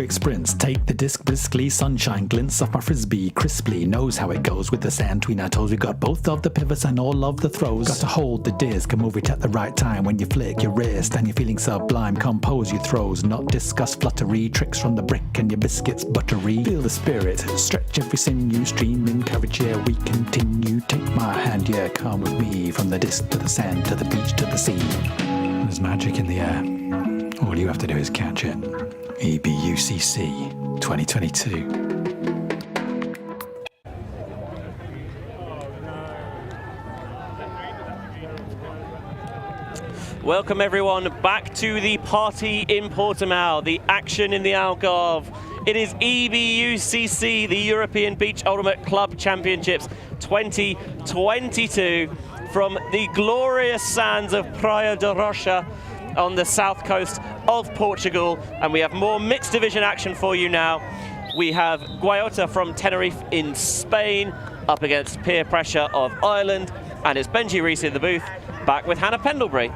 quick sprints. Take the disc briskly, sunshine glints off my frisbee crisply. Knows how it goes with the sand between our toes. We got both of the pivots and all of the throws. Got to hold the disc and move it at the right time. When you flick your wrist and you're feeling sublime, compose your throws, not discuss fluttery. Tricks from the brick and your biscuits buttery. Feel the spirit, stretch every sinew, stream, encourage, yeah, we continue. Take my hand, yeah, come with me. From the disc to the sand, to the beach, to the sea. There's magic in the air. All you have to do is catch it. EBUCC 2022. Welcome everyone back to the party in Portimão, the action in the Algarve. It is EBUCC, the European Beach Ultimate Club Championships 2022 from the glorious sands of Praia da Rocha on the south coast of Portugal. And we have more mixed division action for you now. We have Guayota from Tenerife in Spain up against Peer Pressure of Ireland. And it's Benji Reese in the booth, back with Hannah Pendlebury.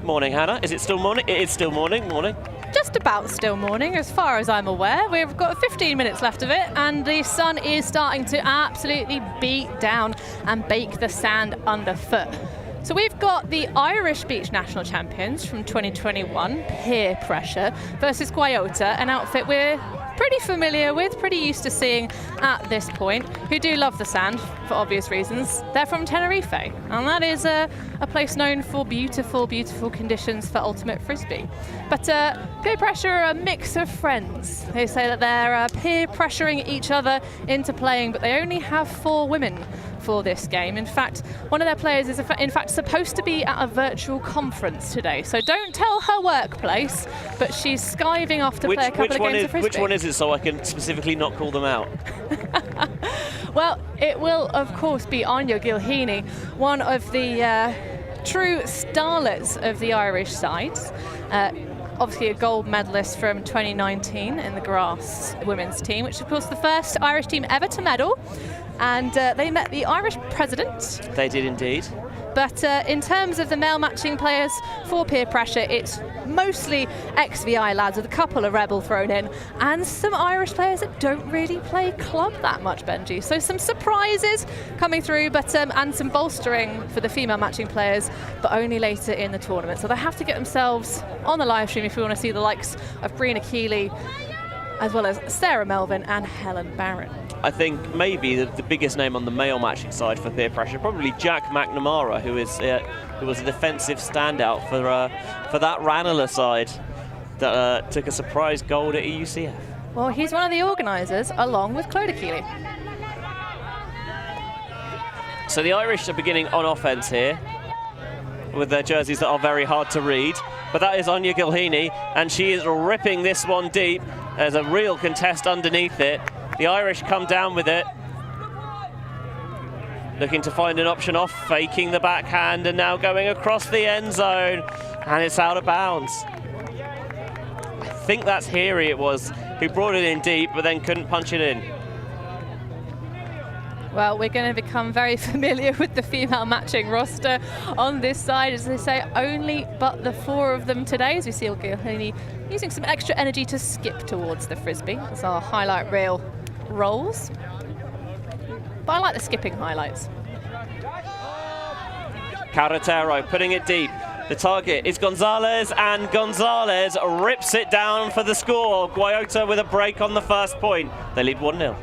Morning, Hannah. Is it still morning? It is still morning. Morning. Just about still morning, as far as I'm aware. We've got 15 minutes left of it, and the sun is starting to absolutely beat down and bake the sand underfoot. So we've got the Irish Beach National Champions from 2021, Peer Pressure, versus Guayota, an outfit we're pretty familiar with, pretty used to seeing at this point, who do love the sand for obvious reasons. They're from Tenerife, and that is a place known for beautiful, beautiful conditions for ultimate frisbee. But Peer Pressure are a mix of friends. They say that they're peer pressuring each other into playing, but they only have 4 women for this game. In fact, one of their players is in fact supposed to be at a virtual conference today, so don't tell her workplace, but she's skiving off to play a couple of games of frisbee. Which one is it, so I can specifically not call them out? Well, it will of course be Anya Gilheeney, one of the true starlets of the Irish sides. Obviously a gold medalist from 2019 in the grass women's team, which is of course the first Irish team ever to medal. And they met the Irish president. They did indeed. But in terms of the male matching players for Peer Pressure, it's mostly ex-VI lads with a couple of Rebel thrown in, and some Irish players that don't really play club that much, Benji. So some surprises coming through, but and some bolstering for the female matching players, but only later in the tournament. So they have to get themselves on the live stream if we want to see the likes of Brina Keeley, as well as Sarah Melvin and Helen Barron. I think maybe the biggest name on the male matching side for Peer Pressure, probably Jack McNamara, who was a defensive standout for that Ranelagh side that took a surprise gold at EUCF. Well, he's one of the organisers, along with Clodagh Keeley. So the Irish are beginning on offence here, with their jerseys that are very hard to read. But that is Anya Gilheeney, and she is ripping this one deep. There's a real contest underneath it. The Irish come down with it. Looking to find an option off, faking the backhand, and now going across the end zone. And it's out of bounds. I think that's Heary it was, who brought it in deep, but then couldn't punch it in. Well, we're going to become very familiar with the female matching roster on this side. As they say, only but the 4 of them today, as we see Gilheeney using some extra energy to skip towards the frisbee as our highlight reel rolls. But I like the skipping highlights. Carretero putting it deep. The target is Gonzalez, and Gonzalez rips it down for the score. Guayota with a break on the first point. They lead 1-0.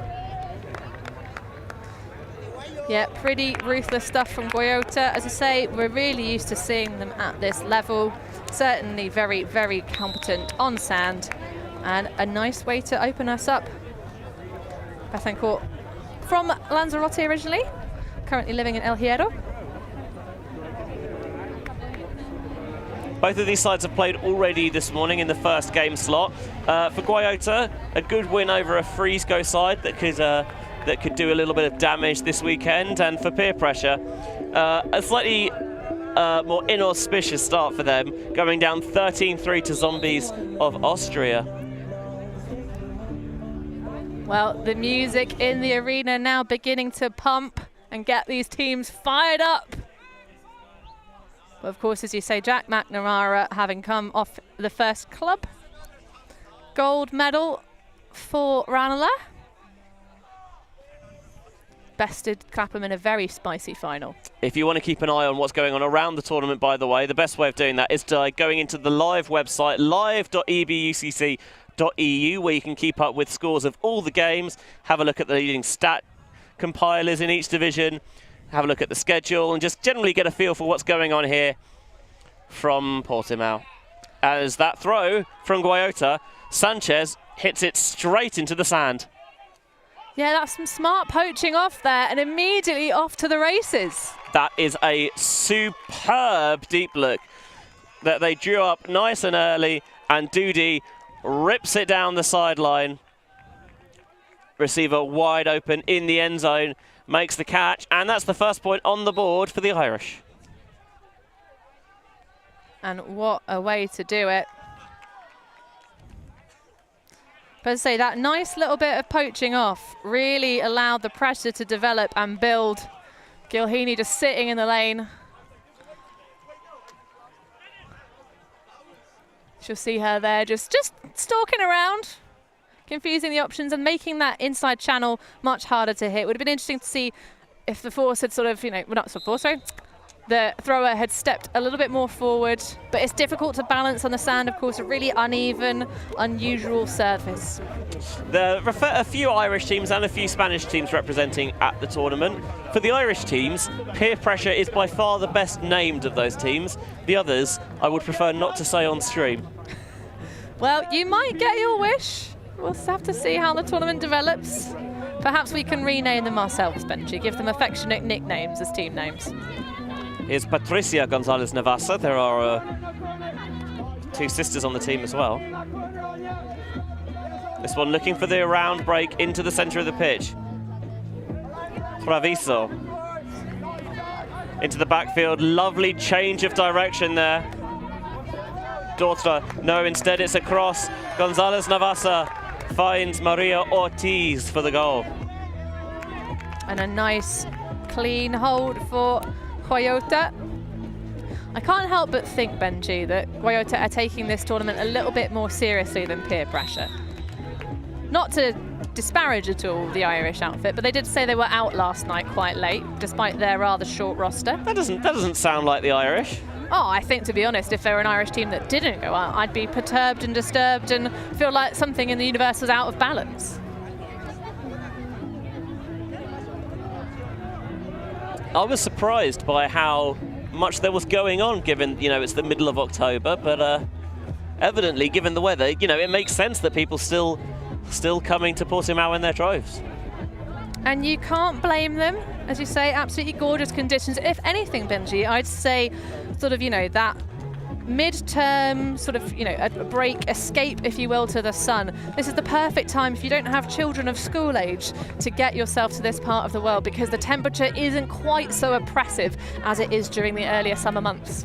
Yeah, pretty ruthless stuff from Guayota. As I say, we're really used to seeing them at this level. Certainly very, very competent on sand, and a nice way to open us up. Bethencourt from Lanzarote originally, currently living in El Hierro. Both of these sides have played already this morning in the first game slot. For Guayota, a good win over a Frisco side that could do a little bit of damage this weekend, and for Peer Pressure, a slightly more inauspicious start for them, going down 13-3 to Zombies of Austria. Well, the music in the arena now beginning to pump and get these teams fired up. But of course, as you say, Jack McNamara having come off the first club gold medal for Ranelagh. Bested Clapham in a very spicy final. If you want to keep an eye on what's going on around the tournament, by the way, the best way of doing that is going into the live website, live.ebucc.eu, where you can keep up with scores of all the games, have a look at the leading stat compilers in each division, have a look at the schedule, and just generally get a feel for what's going on here from Portimão. As that throw from Guayota, Sanchez hits it straight into the sand. Yeah, that's some smart poaching off there, and immediately off to the races. That is a superb deep look that they drew up nice and early, and Doody rips it down the sideline. Receiver wide open in the end zone, makes the catch, and that's the first point on the board for the Irish. And what a way to do it. But as I say, that nice little bit of poaching off really allowed the pressure to develop and build. Gilheeney just sitting in the lane. She'll see her there just stalking around, confusing the options and making that inside channel much harder to hit. Would have been interesting to see if the force had sort of, well, not the force, sorry. The thrower had stepped a little bit more forward, but it's difficult to balance on the sand, of course, a really uneven, unusual surface. There are a few Irish teams and a few Spanish teams representing at the tournament. For the Irish teams, Peer Pressure is by far the best named of those teams. The others, I would prefer not to say on stream. Well, you might get your wish. We'll have to see how the tournament develops. Perhaps we can rename them ourselves, Benji, give them affectionate nicknames as team names. Here's Patricia Gonzalez Navassa. There are two sisters on the team as well. This one looking for the around break into the centre of the pitch. Traviso into the backfield. Lovely change of direction there. Dortra, no, instead it's a cross. Gonzalez Navassa finds Maria Ortiz for the goal. And a nice clean hold for Guayota. I can't help but think, Benji, that Guayota are taking this tournament a little bit more seriously than Peer Pressure. Not to disparage at all the Irish outfit, but they did say they were out last night quite late, despite their rather short roster. That doesn't sound like the Irish. Oh, I think, to be honest, if there were an Irish team that didn't go out, I'd be perturbed and disturbed and feel like something in the universe was out of balance. I was surprised by how much there was going on, given, it's the middle of October, but evidently, given the weather, it makes sense that people still coming to Portimão in their droves. And you can't blame them, as you say, absolutely gorgeous conditions. If anything, Benji, I'd say sort of, that mid-term sort of, a break, escape, if you will, to the sun. This is the perfect time, if you don't have children of school age, to get yourself to this part of the world, because the temperature isn't quite so oppressive as it is during the earlier summer months.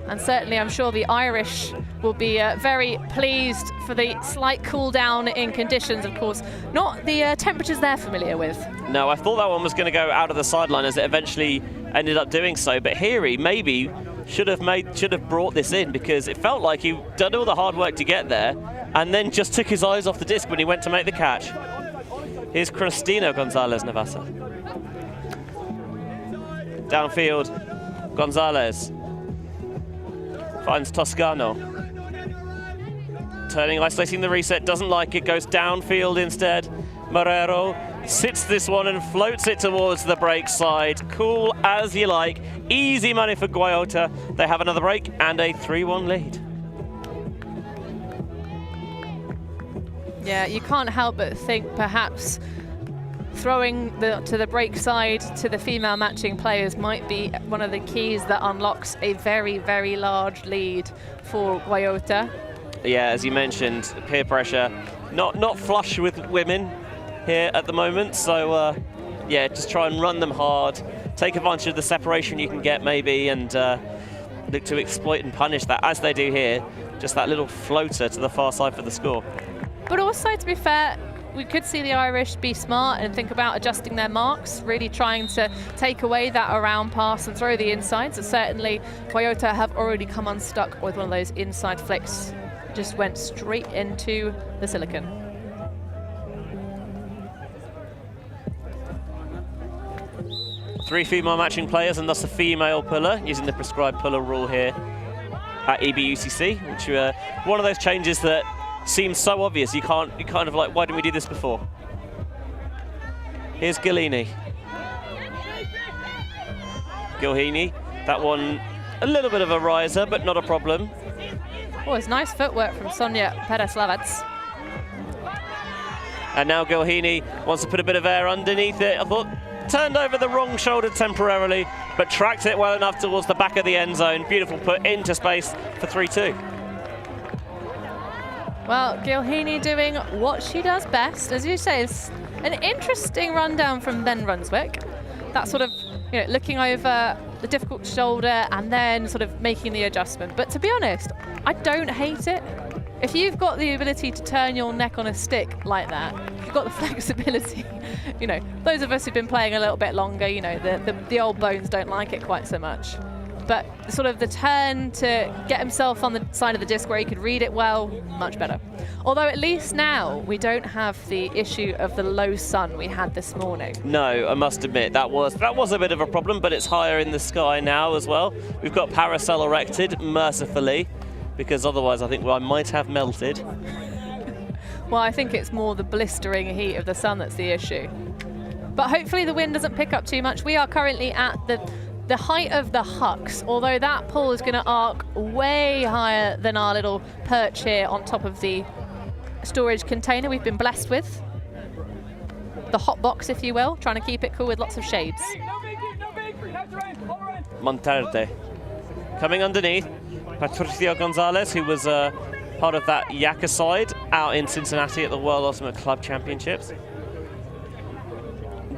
And certainly I'm sure the Irish will be very pleased for the slight cool down in conditions, of course. Not the temperatures they're familiar with. No, I thought that one was going to go out of the sideline, as it eventually ended up doing so. But Heary maybe should have brought this in, because it felt like he did all the hard work to get there and then just took his eyes off the disc when he went to make the catch. Here's Christina Gonzalez Navassa. Downfield, Gonzalez finds Toscano. Turning, isolating the reset, doesn't like it, goes downfield instead. Marrero sits this one and floats it towards the break side. Cool as you like. Easy money for Guayota. They have another break and a 3-1 lead. Yeah, you can't help but think perhaps throwing to the break side to the female matching players might be one of the keys that unlocks a very, very large lead for Guayota. Yeah, as you mentioned, Peer Pressure not flush with women here at the moment, so yeah, just try and run them hard, take advantage of the separation you can get maybe, and look to exploit and punish that, as they do here. Just that little floater to the far side for the score. But also, to be fair, we could see the Irish be smart and think about adjusting their marks, really trying to take away that around pass and throw the inside. So certainly Guayota have already come unstuck with one of those inside flicks just went straight into the silicon. Three female matching players and thus a female puller, using the prescribed puller rule here at EBUCC, which one of those changes that seems so obvious. You kind of like, why didn't we do this before? Here's Gilhini. Gilhini, that one a little bit of a riser, but not a problem. Oh, it's nice footwork from Sonia Perez-Lavats. And now Gilhini wants to put a bit of air underneath it. I thought turned over the wrong shoulder temporarily, but tracked it well enough towards the back of the end zone. Beautiful put into space for 3-2. Well, Gilhini doing what she does best. As you say, it's an interesting rundown from Ben Runswick. That sort of, you know, looking over the difficult shoulder and then sort of making the adjustment. But to be honest, I don't hate it. If you've got the ability to turn your neck on a stick like that, you've got the flexibility. You know, those of us who've been playing a little bit longer, you know, the old bones don't like it quite so much. But sort of the turn to get himself on the side of the disc where he could read it well, much better. Although at least now we don't have the issue of the low sun we had this morning. No, I must admit, that was a bit of a problem, but it's higher in the sky now as well. We've got parasol erected, mercifully, because otherwise I think I might have melted. Well, I think it's more the blistering heat of the sun that's the issue. But hopefully the wind doesn't pick up too much. We are currently at the height of the hucks, although that pole is going to arc way higher than our little perch here on top of the storage container we've been blessed with. The hot box, if you will, trying to keep it cool with lots of shades. Monterde coming underneath. Christina Gonzalez, who was part of that Yaka side out in Cincinnati at the World Ultimate Club Championships.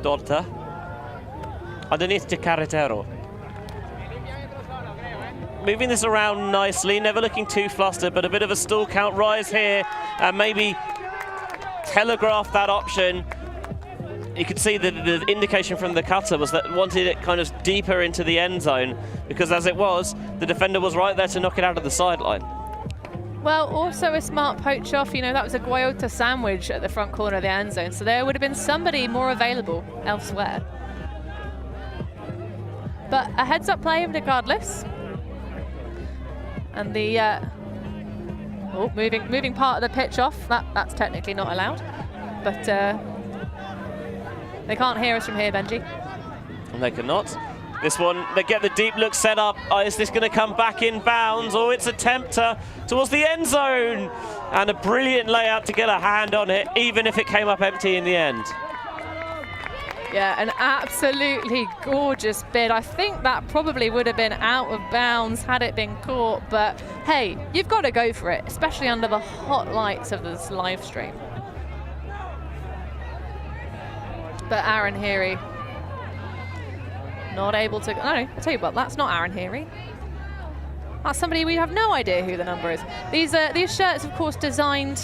Dorta. Underneath to Carretero. Moving this around nicely, never looking too flustered, but a bit of a stall count rise here, and maybe telegraph that option. You could see the indication from the cutter was that wanted it kind of deeper into the end zone, because as it was, the defender was right there to knock it out of the sideline. Well, also a smart poach off, you know, that was a Guayota sandwich at the front corner of the end zone, so there would have been somebody more available elsewhere. But a heads-up play regardless. And the moving part of the pitch off, that's technically not allowed. But they can't hear us from here, Benji. And they cannot. This one, they get the deep look set up. Oh, is this going to come back in bounds? Oh, it's a tempter towards the end zone. And a brilliant layout to get a hand on it, even if it came up empty in the end. Yeah, an absolutely gorgeous bid. I think that probably would have been out of bounds had it been caught, but hey, you've got to go for it, especially under the hot lights of this live stream. But Aaron Heary, not able to, no, I tell you what, that's not Aaron Heary. That's somebody we have no idea who the number is. These shirts, of course, designed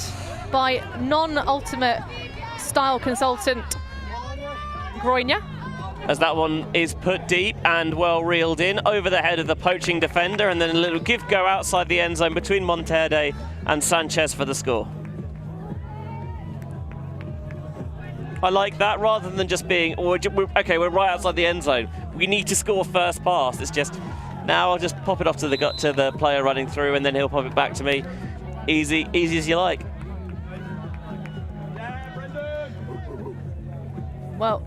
by non-ultimate style consultant Groynia. As that one is put deep and well reeled in over the head of the poaching defender, and then a little give go outside the end zone between Monterde and Sanchez for the score. I like that, rather than just being, okay, we're right outside the end zone, we need to score first pass. It's just, now I'll just pop it off to the player running through, and then he'll pop it back to me. Easy as you like. Well,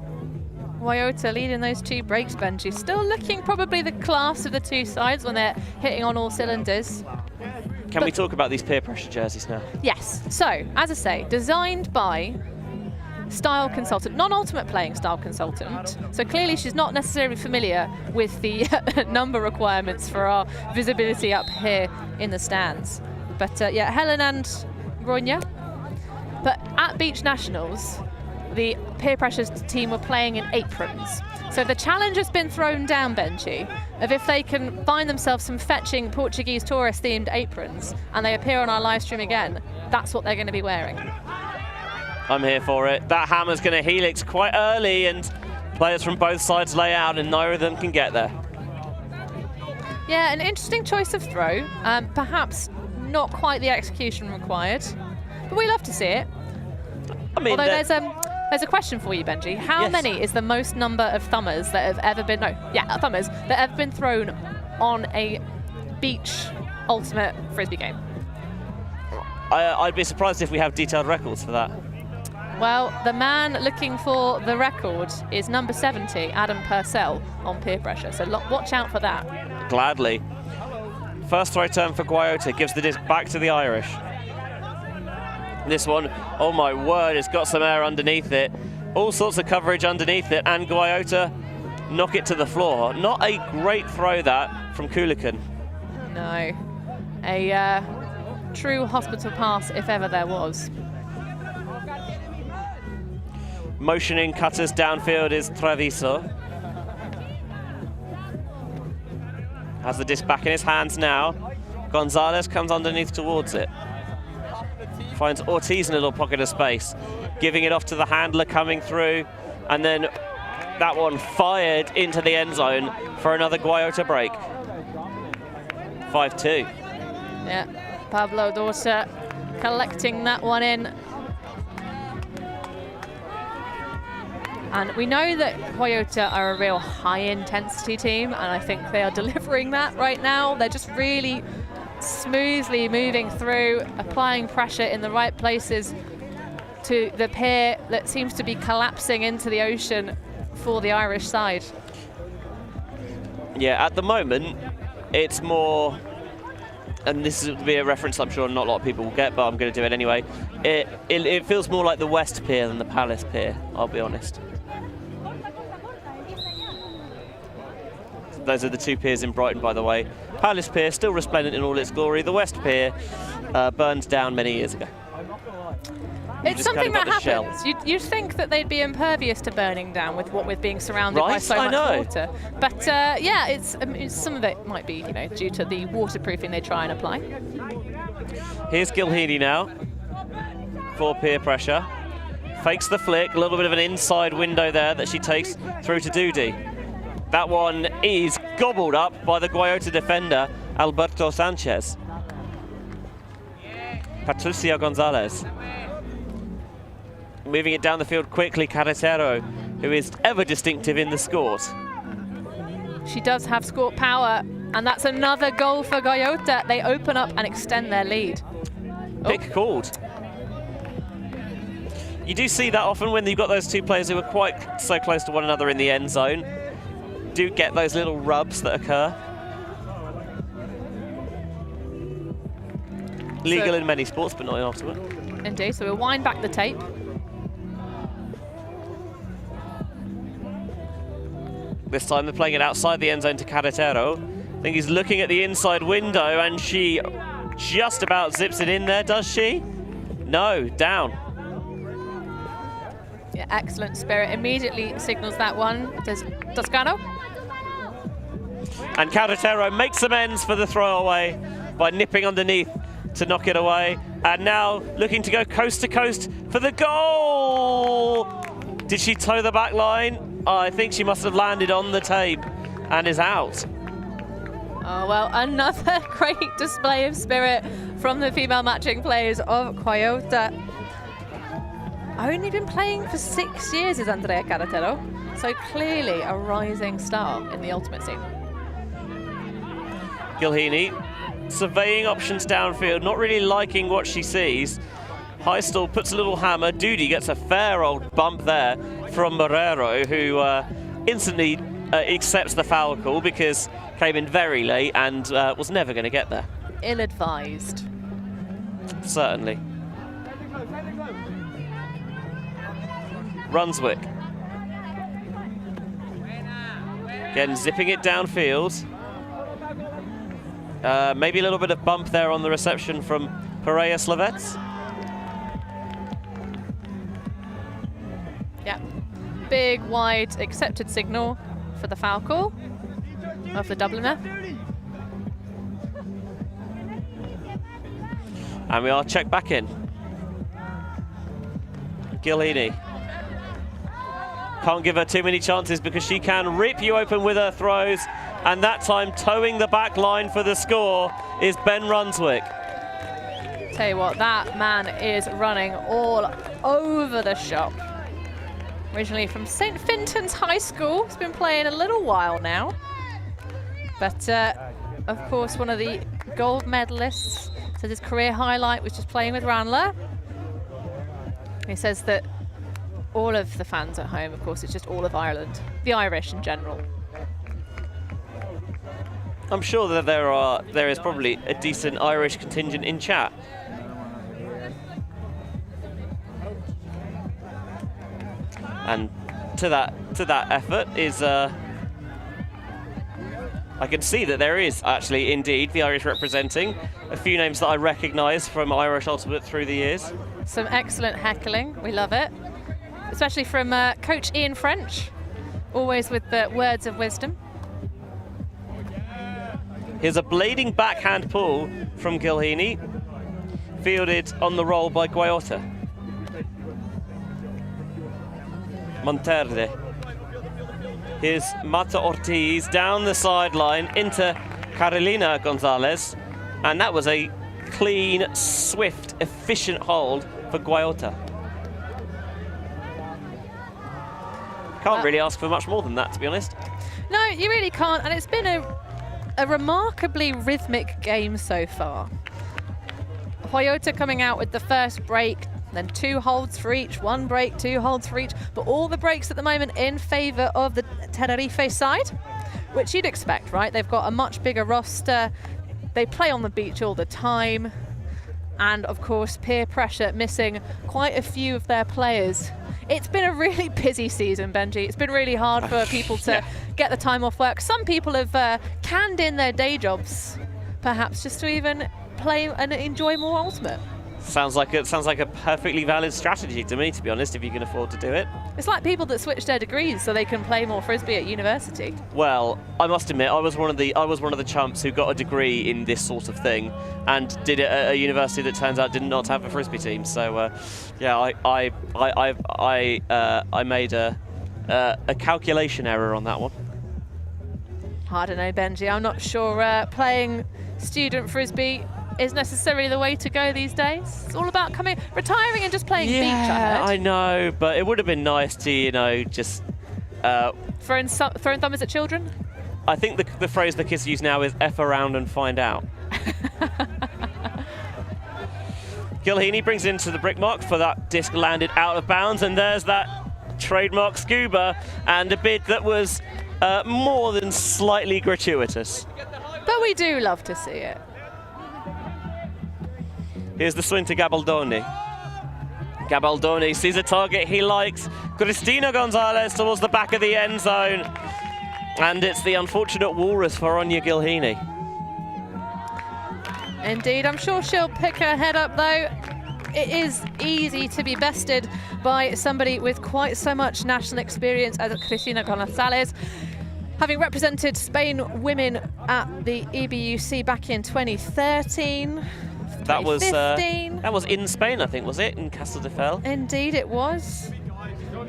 Guayota leading those two breaks, Benji. Still looking probably the class of the two sides when they're hitting on all cylinders. Can we talk about these peer pressure jerseys now? Yes. So, as I say, designed by style consultant, non-ultimate playing style consultant. So clearly she's not necessarily familiar with the number requirements for our visibility up here in the stands. But yeah, Helen and Groynia. But at Beach Nationals, the peer pressures team were playing in aprons. So the challenge has been thrown down, Benji, of if they can find themselves some fetching Portuguese tourist-themed aprons and they appear on our live stream again, that's what they're going to be wearing. I'm here for it. That hammer's going to helix quite early, and players from both sides lay out, and neither of them can get there. Yeah, an interesting choice of throw. Perhaps not quite the execution required, but we love to see it. I mean, although there's a question for you, Benji. How many is the most number of thumbers that have ever been thumbers that have been thrown on a beach ultimate frisbee game? I'd be surprised if we have detailed records for that. Well, the man looking for the record is number 70, Adam Purcell, on Peer Pressure. So watch out for that. Gladly. First throw turn for Guayota gives the disc back to the Irish. This one, oh my word, it's got some air underneath it. All sorts of coverage underneath it, and Guayota knock it to the floor. Not a great throw that from Kulikan. No. A true hospital pass if ever there was. Motioning cutters downfield is Treviso. Has the disc back in his hands now. Gonzalez comes underneath towards it. Finds Ortiz in a little pocket of space, giving it off to the handler coming through, and then that one fired into the end zone for another Guayota break. 5-2. Yeah, Pablo Dorsa collecting that one in. And we know that Guayota are a real high-intensity team, and I think they are delivering that right now. They're just really smoothly moving through, applying pressure in the right places to the pier that seems to be collapsing into the ocean for the Irish side. Yeah, at the moment, it's more, and this would be a reference I'm sure not a lot of people will get, but I'm going to do it anyway. It feels more like the West Pier than the Palace Pier, I'll be honest. Those are the two piers in Brighton, by the way. Palace Pier, still resplendent in all its glory. The West Pier burned down many years ago. It's something that happens. You'd think that they'd be impervious to burning down with being surrounded by so much water. But yeah, some of it might be due to the waterproofing they try and apply. Here's Gilheany now for Peer Pressure. Fakes the flick, a little bit of an inside window there that she takes through to Dudi. That one is gobbled up by the Guayota defender, Alberto Sanchez. Patricia Gonzalez. Moving it down the field quickly, Carretero, who is ever distinctive in the scores. She does have score power, and that's another goal for Guayota. They open up and extend their lead. Pick called. You do see that often when you've got those two players who are quite so close to one another in the end zone. Do get those little rubs that occur. Legal in many sports, but not in ultimate. Indeed, so we'll wind back the tape. This time they're playing it outside the end zone to Carretero. I think he's looking at the inside window, and she just about zips it in there, does she? No, down. Yeah, excellent spirit. Immediately signals that one. Does Toscano? And Carretero makes amends for the throwaway by nipping underneath to knock it away. And now looking to go coast to coast for the goal. Did she toe the back line? I think she must have landed on the tape and is out. Oh, well, another great display of spirit from the female matching players of Guayota. Only been playing for 6 years is Andrea Carretero, so clearly a rising star in the ultimate scene. Gilheany surveying options downfield, not really liking what she sees. Heistel puts a little hammer. Dudi gets a fair old bump there from Marrero, who instantly accepts the foul call because came in very late and was never going to get there. Ill-advised. Certainly. Runswick. Again, zipping it downfield. Maybe a little bit of bump there on the reception from Pereira Slavets. Yeah, big, wide, accepted signal for the foul call of the Dubliner. And we are checked back in. Gilheany. Can't give her too many chances because she can rip you open with her throws. And that time, towing the back line for the score is Ben Runswick. Tell you what, that man is running all over the shop. Originally from St. Fintan's High School. He's been playing a little while now. But, of course, one of the gold medalists. Says his career highlight was just playing with Ranelagh. He says that all of the fans at home, of course, it's just all of Ireland. The Irish in general. I'm sure that there is probably a decent Irish contingent in chat. And to that effort is I can see that there is actually indeed the Irish representing a few names that I recognise from Irish Ultimate through the years. Some excellent heckling, we love it, especially from Coach Ian French, always with the words of wisdom. Here's a blading backhand pull from Gilheeney, fielded on the roll by Guayota. Monterde. Here's Mata Ortiz down the sideline into Christina Gonzalez, and that was a clean, swift, efficient hold for Guayota. Can't really ask for much more than that, to be honest. No, you really can't, and it's been a remarkably rhythmic game so far. Guayota coming out with the first break, then 2 holds for each, 1 break, 2 holds for each, but all the breaks at the moment in favour of the Tenerife side, which you'd expect, right? They've got a much bigger roster, they play on the beach all the time, and of course peer pressure missing quite a few of their players. It's been a really busy season, Benji. It's been really hard for people to get the time off work. Some people have canned in their day jobs, perhaps just to even play and enjoy more Ultimate. Sounds like a perfectly valid strategy to me, to be honest, if you can afford to do it. It's like people that switch their degrees so they can play more Frisbee at university. Well, I must admit, I was one of the chumps who got a degree in this sort of thing and did it at a university that turns out did not have a Frisbee team. So, yeah, I made a calculation error on that one. I don't know, Benji. I'm not sure playing student Frisbee is necessarily the way to go these days. It's all about retiring and just playing beach, I know, but it would have been nice to, you know, just... throwing thumbs at children? I think the phrase the kids use now is F around and find out. Gilheeney brings into the brick mark for that disc landed out of bounds, and there's that trademark scuba and a bid that was more than slightly gratuitous. But we do love to see it. Here's the swing to Gabaldoni. Gabaldoni sees a target he likes. Christina Gonzalez towards the back of the end zone. And it's the unfortunate walrus for Anya Gilheeney. Indeed, I'm sure she'll pick her head up though. It is easy to be bested by somebody with quite so much national experience as Christina Gonzalez. Having represented Spain women at the EBUCC back in 2013. That was in Spain, I think, was it? In Castelldefels? Indeed, it was.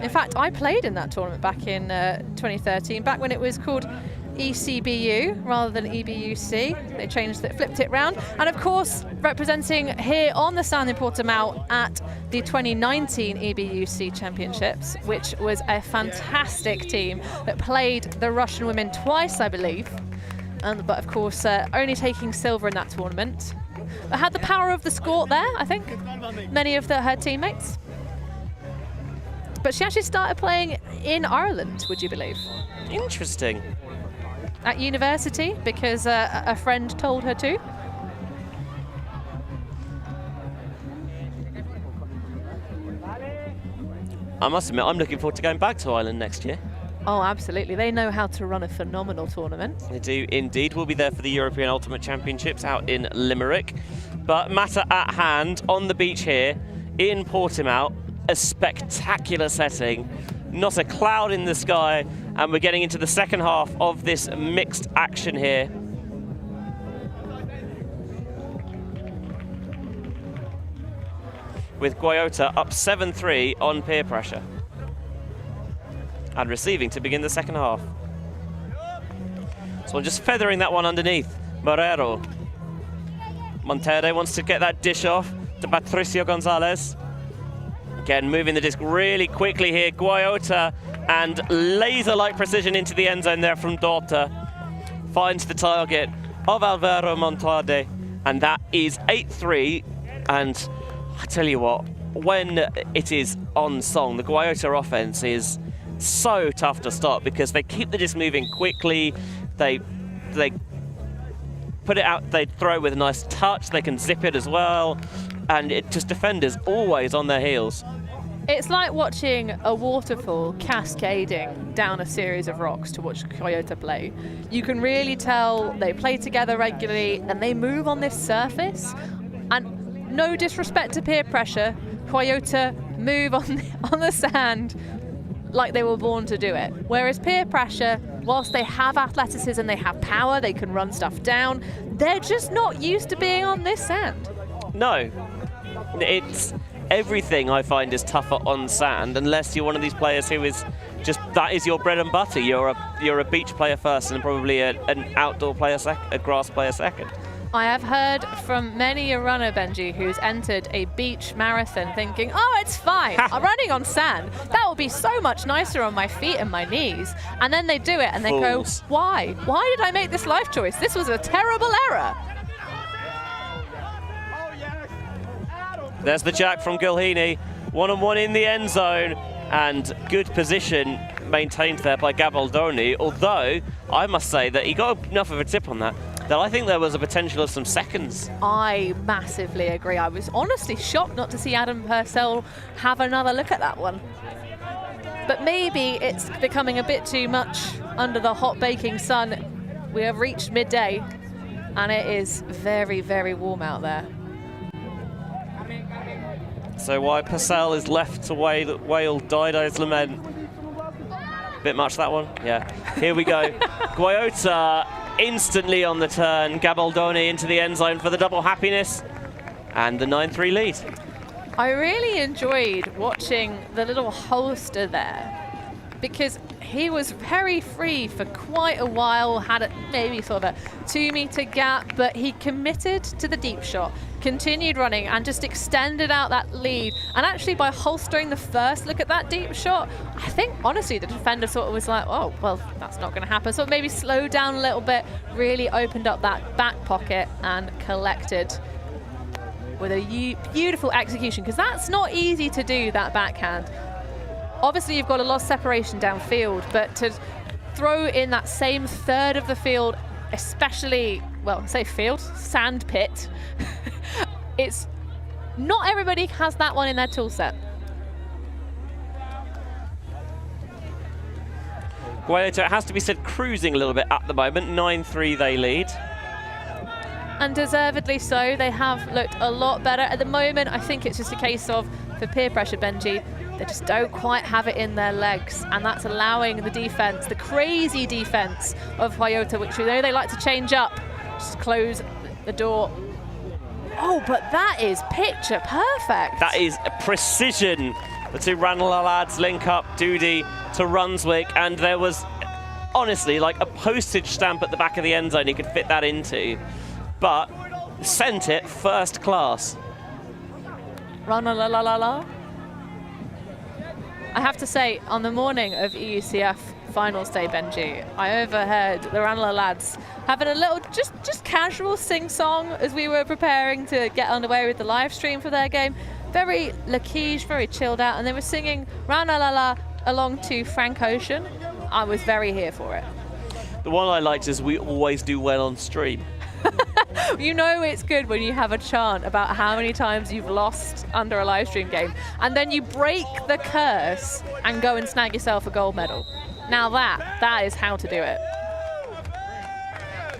In fact, I played in that tournament back in 2013, back when it was called ECBU rather than EBUC. They changed it, flipped it round. And of course, representing here on the sand in Portimão at the 2019 EBUC Championships, which was a fantastic team that played the Russian women twice, I believe. But of course, only taking silver in that tournament. But had the power of the score there, I think, many of her teammates. But she actually started playing in Ireland, would you believe? Interesting. At university, because a friend told her to. I must admit, I'm looking forward to going back to Ireland next year. Oh, absolutely. They know how to run a phenomenal tournament. They do indeed. We'll be there for the European Ultimate Championships out in Limerick. But matter at hand, on the beach here in Portimão, a spectacular setting. Not a cloud in the sky, and we're getting into the second half of this mixed action here. With Guayota up 7-3 on peer pressure. And receiving to begin the second half. So I'm just feathering that one underneath. Morero. Monterde wants to get that dish off. Patricio Gonzalez. Again, moving the disc really quickly here. Guayota and laser-like precision into the end zone there from Dorta. Finds the target of Alvaro Montade, and that is 8-3. And I tell you what, when it is on song, the Guayota offense is so tough to stop because they keep the disc moving quickly. They put it out, they throw it with a nice touch, they can zip it as well, and it just defenders always on their heels. It's like watching a waterfall cascading down a series of rocks to watch Guayota play. You can really tell they play together regularly and they move on this surface. And no disrespect to peer pressure, Guayota move on the sand like they were born to do it. Whereas peer pressure, whilst they have athleticism, they have power, they can run stuff down, they're just not used to being on this sand. No, it's everything I find is tougher on sand unless you're one of these players who is just, that is your bread and butter. You're a beach player first and probably an outdoor player a grass player second. I have heard from many a runner, Benji, who's entered a beach marathon thinking, oh, it's fine, I'm running on sand. That will be so much nicer on my feet and my knees. And then they do it and they go, why? Why did I make this life choice? This was a terrible error. There's the jack from Gilhini, one-on-one in the end zone, and good position maintained there by Gabaldoni, although I must say that he got enough of a tip on that I think there was a potential of some seconds. I massively agree. I was honestly shocked not to see Adam Purcell have another look at that one. But maybe it's becoming a bit too much under the hot baking sun. We have reached midday and it is very, very warm out there. So why Purcell is left to wail Dido's lament. Bit much that one? Yeah. Here we go. Guayota instantly on the turn. Gabaldoni into the end zone for the double happiness and the 9-3 lead. I really enjoyed watching the little holster there because he was very free for quite a while, had maybe sort of a 2-meter gap, but he committed to the deep shot, continued running and just extended out that lead. And actually by holstering the first look at that deep shot, I think honestly the defender sort of was like, oh, well, that's not going to happen. So maybe slowed down a little bit, really opened up that back pocket and collected with a beautiful execution, because that's not easy to do, that backhand. Obviously you've got a lot of separation downfield, but to throw in that same third of the field, especially, well, say field, sand pit, it's not everybody has that one in their tool set. Guayota, it has to be said, cruising a little bit at the moment. 9-3 they lead. And deservedly so. They have looked a lot better. At the moment, I think it's just a case of, for peer pressure, Benji, they just don't quite have it in their legs. And that's allowing the defense, the crazy defense of Guayota, which we know they like to change up, just close the door. Oh, but that is picture perfect. That is precision. The two Ranelagh lads link up, Doody to Runswick, and there was honestly like a postage stamp at the back of the end zone he could fit that into, but sent it first class. Ranelagh. I have to say, on the morning of EUCF finals day, Benji, I overheard the Ranelagh lads having a little just casual sing-song as we were preparing to get underway with the live stream for their game. Very Laquiche, very chilled out, and they were singing Ranelagh along to Frank Ocean. I was very here for it. The one I liked is "We always do well on stream." You know it's good when you have a chant about how many times you've lost under a live stream game, and then you break the curse and go and snag yourself a gold medal. Now that is how to do it.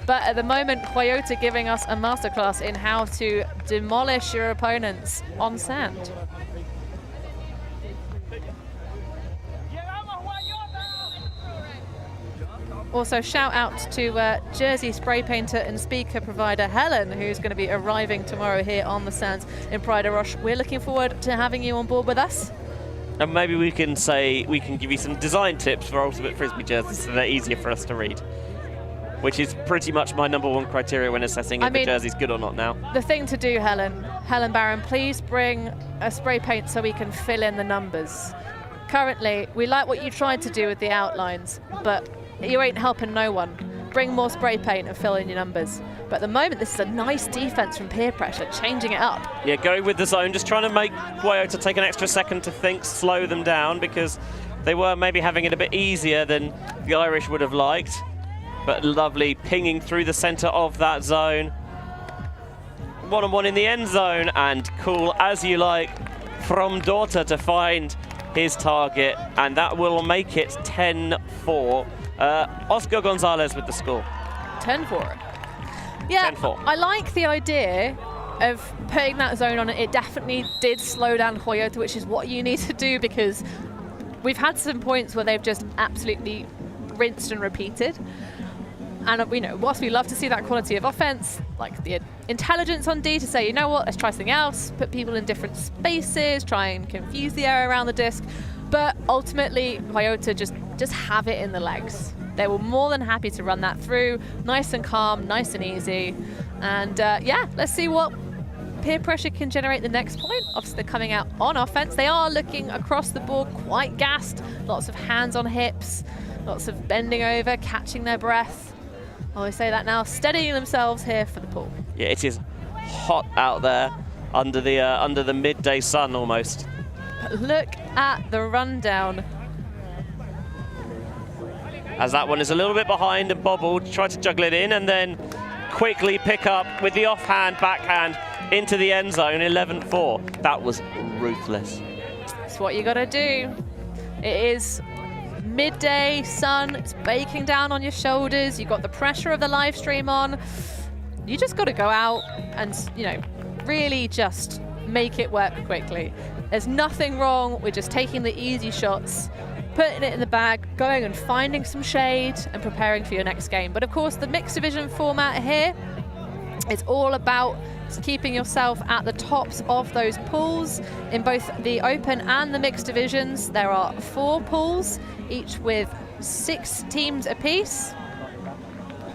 But at the moment, Guayota giving us a masterclass in how to demolish your opponents on sand. Also, shout out to jersey spray painter and speaker provider Helen, who's going to be arriving tomorrow here on the sands in Praia da Roche. We're looking forward to having you on board with us. And maybe we can give you some design tips for Ultimate Frisbee jerseys so they're easier for us to read. which is pretty much my #1 criteria when assessing if the jersey's good or not now. The thing to do, Helen Barron, please bring a spray paint so we can fill in the numbers. Currently, we like what you tried to do with the outlines, but you ain't helping no one. Bring more spray paint and fill in your numbers. But at the moment, this is a nice defense from Peer Pressure, changing it up. Yeah, going with the zone, just trying to make Guayota take an extra second to think, slow them down, because they were maybe having it a bit easier than the Irish would have liked. But lovely pinging through the center of that zone. 1-on-1 in the end zone, and cool as you like from Daughter to find his target, and that will make it 10-4. Oscar Gonzalez with the score. 10-4. Yeah, 10-4. I like the idea of putting that zone on it. It definitely did slow down Guayota, which is what you need to do, because we've had some points where they've just absolutely rinsed and repeated. And whilst we love to see that quality of offense, like the intelligence on D to say, you know what, let's try something else, put people in different spaces, try and confuse the area around the disc. But ultimately, Guayota just have it in the legs. They were more than happy to run that through, nice and calm, nice and easy. And yeah, let's see what Peer Pressure can generate the next point. Obviously, they're coming out on offense. They are looking across the board quite gassed. Lots of hands on hips, lots of bending over, catching their breath. I always say that now, steadying themselves here for the pool. Yeah, it is hot out there under the midday sun almost. But look at the rundown. As that one is a little bit behind and bobbled, try to juggle it in and then quickly pick up with the offhand, backhand into the end zone, 11-4. That was ruthless. That's what you gotta do. It is midday sun, it's baking down on your shoulders, you've got the pressure of the live stream on. You just gotta go out and, really just make it work quickly. There's nothing wrong with just taking the easy shots, putting it in the bag, going and finding some shade and preparing for your next game. But of course, the mixed division format here is all about keeping yourself at the tops of those pools. In both the open and the mixed divisions, there are 4 pools, each with 6 teams apiece.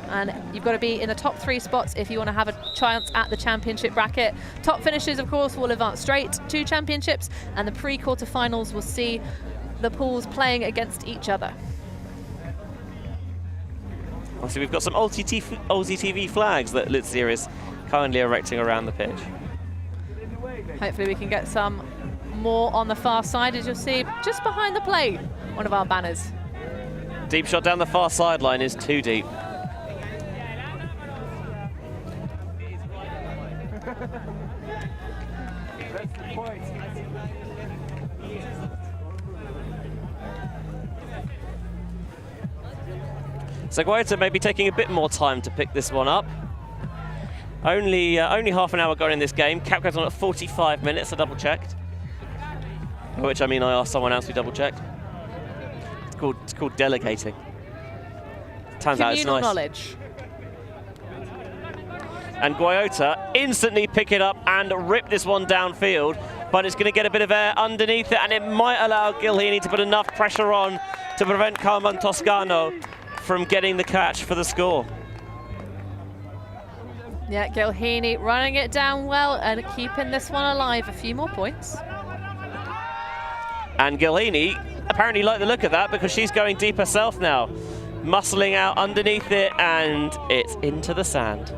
And you've got to be in the top 3 spots if you want to have a chance at the championship bracket. Top finishers, of course, will advance straight to championships, and the pre-quarterfinals will see the pools playing against each other. Obviously, we've got some ulti.TV flags that Lutzier is kindly erecting around the pitch. Hopefully we can get some more on the far side, as you'll see just behind the plate, one of our banners. Deep shot down the far sideline is too deep. So Guayota may be taking a bit more time to pick this one up. Only half an hour gone in this game. Cap goes on at 45 minutes, I double-checked. Which, I asked someone else who double-checked. It's called delegating. Turns out it's nice. Knowledge. And Guayota instantly pick it up and rip this one downfield, but it's going to get a bit of air underneath it, and it might allow Gilhini to put enough pressure on to prevent Carmen Toscano from getting the catch for the score. Yeah, Gilhini running it down well and keeping this one alive. A few more points. And Gilhini apparently liked the look of that, because she's going deep herself now. Muscling out underneath it, and it's into the sand.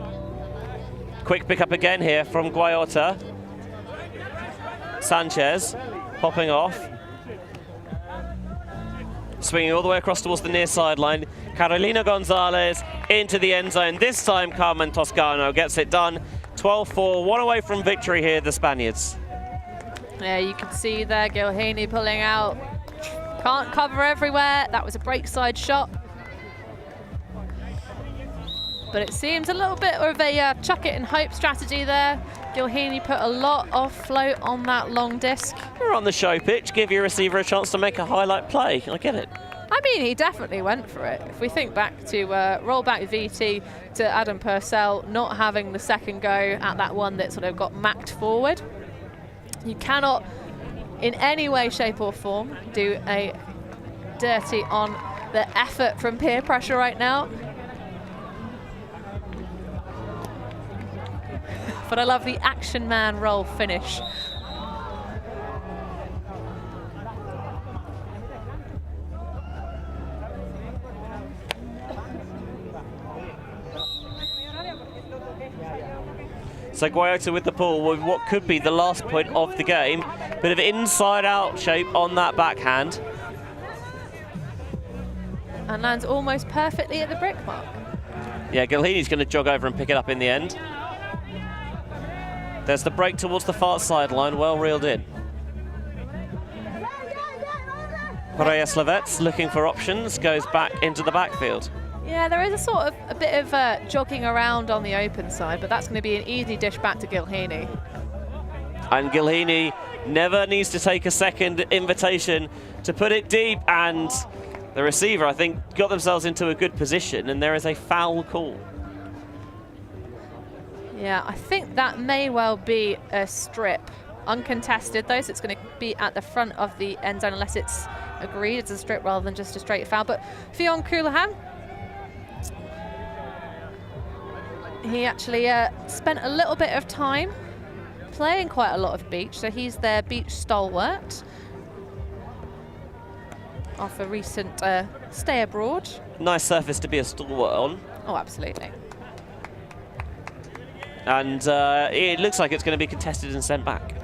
Quick pick up again here from Guayota. Sanchez popping off. Swinging all the way across towards the near sideline. Carolina Gonzalez into the end zone. This time Carmen Toscano gets it done. 12-4, one away from victory here, the Spaniards. Yeah, you can see there Gilhini pulling out. Can't cover everywhere. That was a break side shot. But it seems a little bit of a chuck it and hope strategy there. Gilhini put a lot of float on that long disc. We're on the show pitch. Give your receiver a chance to make a highlight play. I get it. He definitely went for it. If we think back to rollback VT to Adam Purcell not having the second go at that one that sort of got macked forward, you cannot in any way, shape or form do a dirty on the effort from Peer Pressure right now. but I love the action man roll finish. So Guayota with the pull with what could be the last point of the game. Bit of inside-out shape on that backhand. And lands almost perfectly at the brick mark. Yeah, Gilheeney's going to jog over and pick it up in the end. There's the break towards the far sideline, well reeled in. Prejaslovets looking for options, goes back into the backfield. Yeah, there is a bit of jogging around on the open side, but that's going to be an easy dish back to Gilheeney. And Gilheeney never needs to take a second invitation to put it deep, and the receiver, I think, got themselves into a good position, and there is a foul call. Yeah, I think that may well be a strip. Uncontested, though, so it's going to be at the front of the end zone unless it's agreed. It's a strip rather than just a straight foul. But Fionn Coollahan, he actually spent a little bit of time playing quite a lot of beach, so he's their beach stalwart off a recent stay abroad. Nice surface to be a stalwart on. Oh, absolutely. And it looks like it's going to be contested and sent back.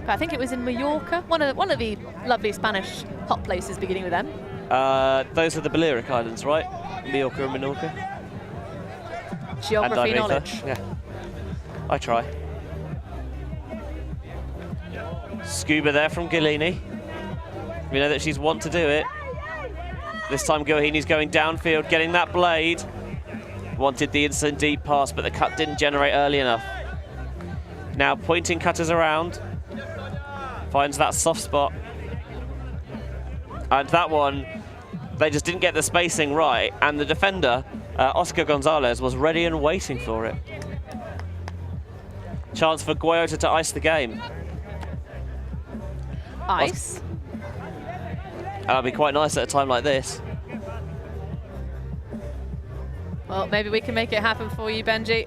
But I think it was in Mallorca, one of the lovely Spanish hot places beginning with M. Those are the Balearic Islands, right? Mallorca and Menorca. Geography knowledge. Yeah, I try. Scuba there from Gilheeney. We know that she's want to do it. This time Gilheeney's going downfield, getting that blade. Wanted the instant deep pass, but the cut didn't generate early enough. Now pointing cutters around. Finds that soft spot. And that one, they just didn't get the spacing right, and the defender, Oscar Gonzalez, was ready and waiting for it. Chance for Guayota to ice the game. Ice? That'd be quite nice at a time like this. Well, maybe we can make it happen for you, Benji.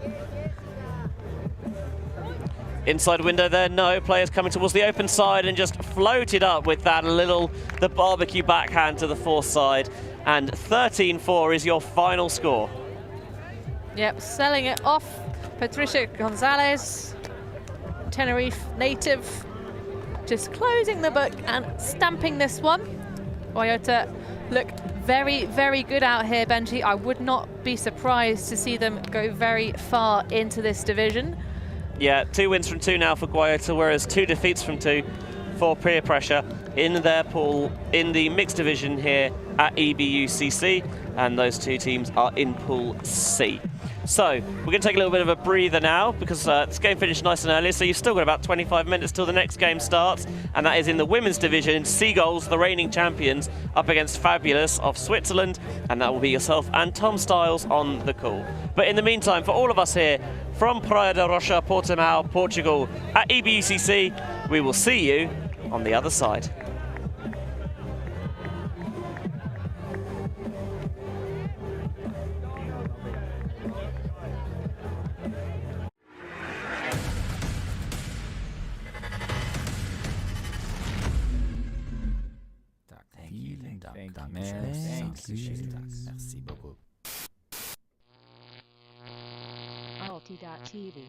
Inside window there, no. Players coming towards the open side and just floated up with that the barbecue backhand to the fourth side. And 13-4 is your final score. Yep, selling it off. Patricia Gonzalez, Tenerife native, just closing the book and stamping this one. Guayota look very, very good out here, Benji. I would not be surprised to see them go very far into this division. Yeah, 2 wins from 2 now for Guayota, whereas 2 defeats from 2 for Pier Pressure in their pool in the mixed division here at EBUCC, and those 2 teams are in Pool C. So we're going to take a little bit of a breather now because this game finished nice and early, so you've still got about 25 minutes till the next game starts, and that is in the women's division. Seagulls, the reigning champions, up against Fabulous of Switzerland, and that will be yourself and Tom Styles on the call. But in the meantime, for all of us here from Praia da Rocha, Portimão, Portugal, at EBUCC, we will see you on the other side. Merci beaucoup. ulti.TV